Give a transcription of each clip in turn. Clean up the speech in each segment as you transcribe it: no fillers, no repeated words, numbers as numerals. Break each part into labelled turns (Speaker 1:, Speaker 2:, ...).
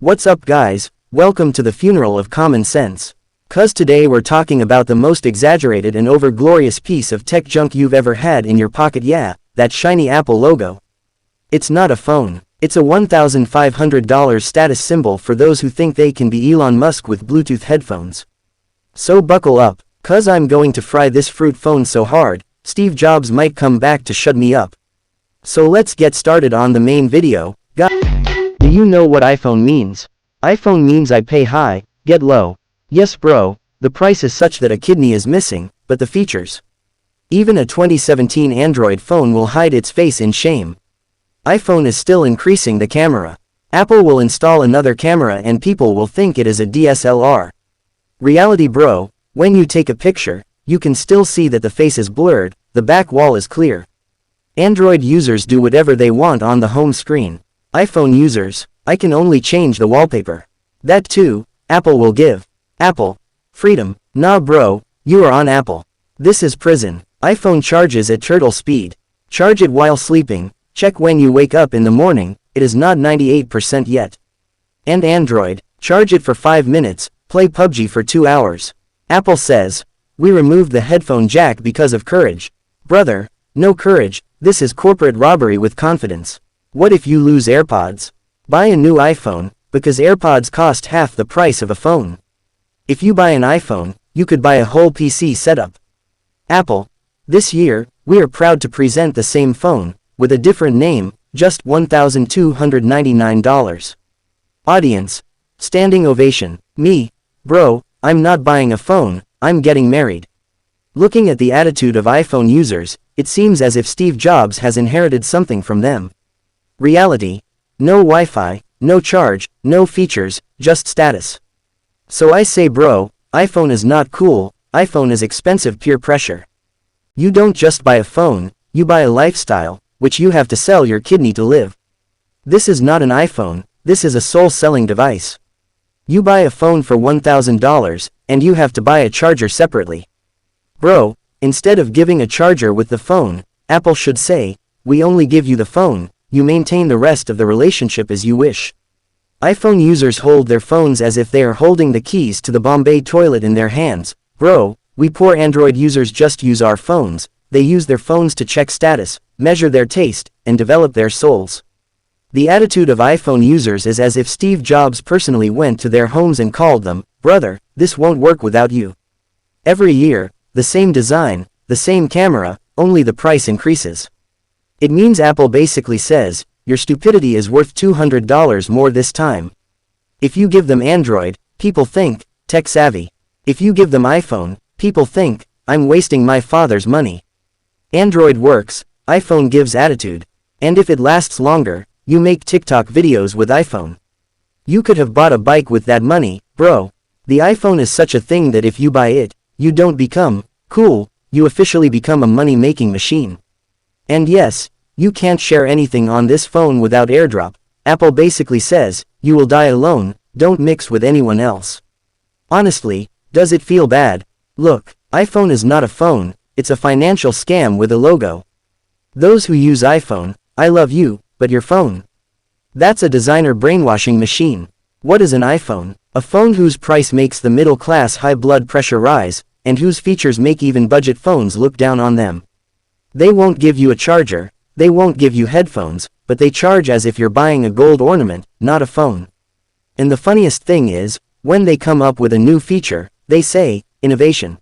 Speaker 1: What's up guys, welcome to the funeral of common sense. Cuz today we're talking about the most exaggerated and over-glorious piece of tech junk you've ever had in your pocket, yeah, that shiny Apple logo. It's not a phone, it's a $1,500 status symbol for those who think they can be Elon Musk with Bluetooth headphones. So buckle up, cuz I'm going to fry this fruit phone so hard, Steve Jobs might come back to shut me up. So let's get started on the main video, guys. Do you know what iPhone means? iPhone means I pay high, get low. Yes bro, the price is such that a kidney is missing, but the features. Even a 2017 Android phone will hide its face in shame. iPhone is still increasing the camera. Apple will install another camera and people will think it is a DSLR. Reality bro, when you take a picture, you can still see that the face is blurred, the back wall is clear. Android users do whatever they want on the home screen. iPhone users, I can only change the wallpaper. That too, Apple will give. Apple. Freedom. Nah bro, you are on Apple. This is prison. iPhone charges at turtle speed. Charge it while sleeping, check when you wake up in the morning, it is not 98% yet. And Android, charge it for 5 minutes, play PUBG for 2 hours. Apple says, we removed the headphone jack because of courage. Brother, no courage, this is corporate robbery with confidence. What if you lose AirPods? Buy a new iPhone, because AirPods cost half the price of a phone. If you buy an iPhone, you could buy a whole PC setup. Apple. This year, we are proud to present the same phone, with a different name, just $1,299. Audience. Standing ovation. Me. Bro, I'm not buying a phone, I'm getting married. Looking at the attitude of iPhone users, it seems as if Steve Jobs has inherited something from them. Reality. No Wi-Fi, no charge, no features, just status. So I say bro, iPhone is not cool, iPhone is expensive peer pressure. You don't just buy a phone, you buy a lifestyle, which you have to sell your kidney to live. This is not an iPhone, this is a soul-selling device. You buy a phone for $1,000, and you have to buy a charger separately. Bro, instead of giving a charger with the phone, Apple should say, we only give you the phone, you maintain the rest of the relationship as you wish. iPhone users hold their phones as if they are holding the keys to the Bombay toilet in their hands. Bro, we poor Android users just use our phones, they use their phones to check status, measure their taste, and develop their souls. The attitude of iPhone users is as if Steve Jobs personally went to their homes and called them, brother, this won't work without you. Every year, the same design, the same camera, only the price increases. It means Apple basically says, your stupidity is worth $200 more this time. If you give them Android, people think, tech savvy. If you give them iPhone, people think, I'm wasting my father's money. Android works, iPhone gives attitude. And if it lasts longer, you make TikTok videos with iPhone. You could have bought a bike with that money, bro. The iPhone is such a thing that if you buy it, you don't become cool, you officially become a money-making machine. And yes, you can't share anything on this phone without AirDrop. Apple basically says, you will die alone, don't mix with anyone else. Honestly, does it feel bad? Look, iPhone is not a phone, it's a financial scam with a logo. Those who use iPhone, I love you, but your phone. That's a designer brainwashing machine. What is an iPhone? A phone whose price makes the middle class high blood pressure rise, and whose features make even budget phones look down on them. They won't give you a charger, they won't give you headphones, but they charge as if you're buying a gold ornament, not a phone. And the funniest thing is, when they come up with a new feature, they say, innovation.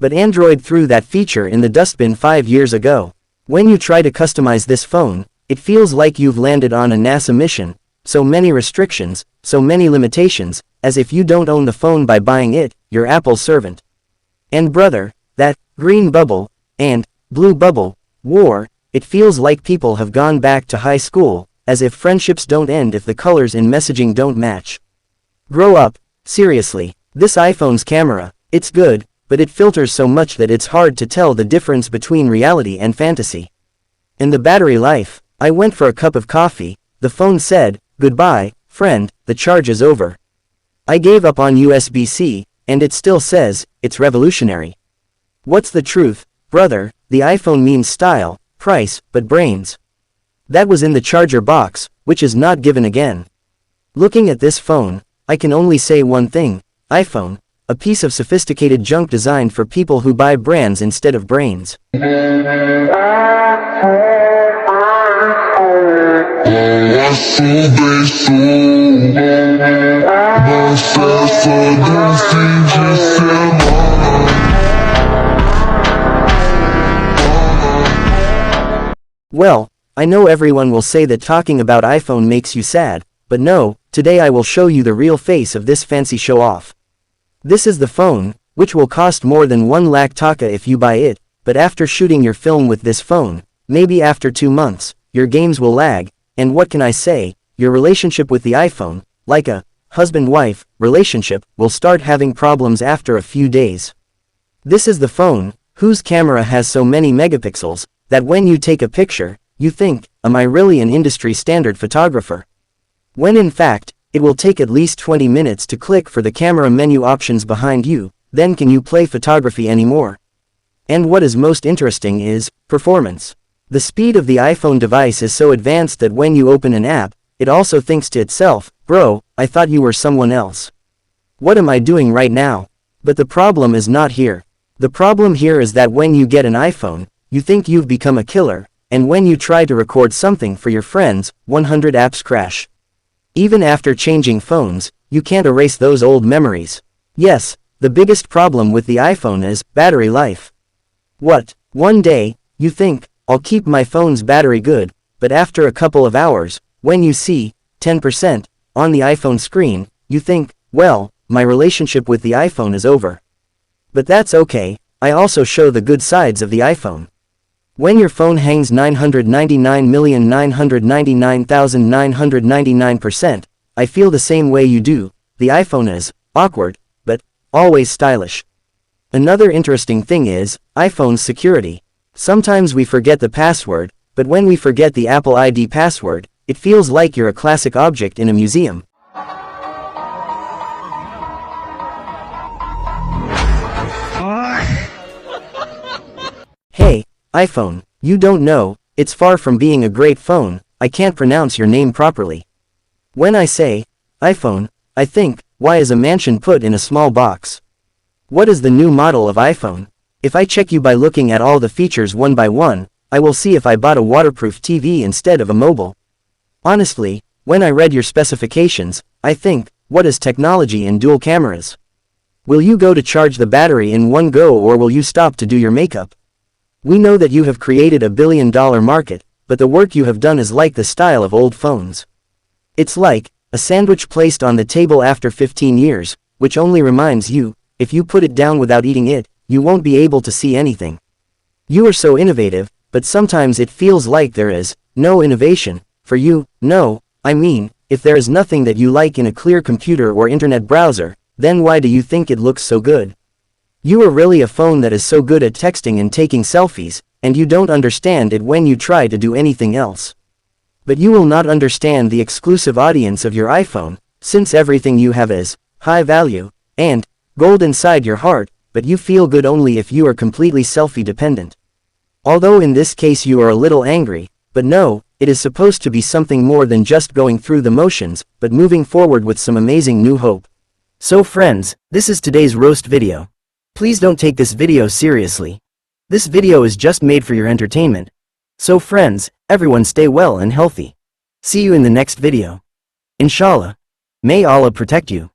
Speaker 1: But Android threw that feature in the dustbin 5 years ago. When you try to customize this phone, it feels like you've landed on a NASA mission, so many restrictions, so many limitations, as if you don't own the phone by buying it, you're Apple's servant. And brother, that green bubble, and blue bubble, war, it feels like people have gone back to high school, as if friendships don't end if the colors in messaging don't match. Grow up, seriously, this iPhone's camera, it's good, but it filters so much that it's hard to tell the difference between reality and fantasy. In the battery life, I went for a cup of coffee, the phone said, goodbye, friend, the charge is over. I gave up on USB-C, and it still says, it's revolutionary. What's the truth, brother? The iPhone means style, price, but brains. That was in the charger box, which is not given again. Looking at this phone, I can only say one thing: iPhone, a piece of sophisticated junk designed for people who buy brands instead of brains. Well, I know everyone will say that talking about iPhone makes you sad, but no, today I will show you the real face of this fancy show-off. This is the phone, which will cost more than 1 lakh taka if you buy it, but after shooting your film with this phone, maybe after 2 months, your games will lag, and what can I say, your relationship with the iPhone, like a husband-wife relationship, will start having problems after a few days. This is the phone, whose camera has so many megapixels, that when you take a picture, you think, am I really an industry standard photographer? When in fact, it will take at least 20 minutes to click for the camera menu options behind you, then can you play photography anymore? And what is most interesting is performance. The speed of the iPhone device is so advanced that when you open an app, it also thinks to itself, bro, I thought you were someone else. What am I doing right now? But the problem is not here. The problem here is that when you get an iPhone, you think you've become a killer, and when you try to record something for your friends, 100 apps crash. Even after changing phones, you can't erase those old memories. Yes, the biggest problem with the iPhone is battery life. What? One day, you think, I'll keep my phone's battery good, but after a couple of hours, when you see 10% on the iPhone screen, you think, well, my relationship with the iPhone is over. But that's okay, I also show the good sides of the iPhone. When your phone hangs 999,999,999%, I feel the same way you do. The iPhone is awkward, but always stylish. Another interesting thing is iPhone's security. Sometimes we forget the password, but when we forget the Apple ID password, it feels like you're a classic object in a museum. Hey, iPhone, you don't know, it's far from being a great phone, I can't pronounce your name properly. When I say iPhone, I think, why is a mansion put in a small box? What is the new model of iPhone? If I check you by looking at all the features one by one, I will see if I bought a waterproof TV instead of a mobile. Honestly, when I read your specifications, I think, what is technology in dual cameras? Will you go to charge the battery in one go or will you stop to do your makeup? We know that you have created a billion-dollar market, but the work you have done is like the style of old phones. It's like a sandwich placed on the table after 15 years, which only reminds you, if you put it down without eating it, you won't be able to see anything. You are so innovative, but sometimes it feels like there is no innovation for you. No, I mean, if there is nothing that you like in a clear computer or internet browser, then why do you think it looks so good? You are really a phone that is so good at texting and taking selfies, and you don't understand it when you try to do anything else. But you will not understand the exclusive audience of your iPhone, since everything you have is high value and gold inside your heart, but you feel good only if you are completely selfie dependent. Although in this case you are a little angry, but no, it is supposed to be something more than just going through the motions, but moving forward with some amazing new hope. So friends, this is today's roast video. Please don't take this video seriously. This video is just made for your entertainment. So friends, everyone stay well and healthy. See you in the next video. Inshallah. May Allah protect you.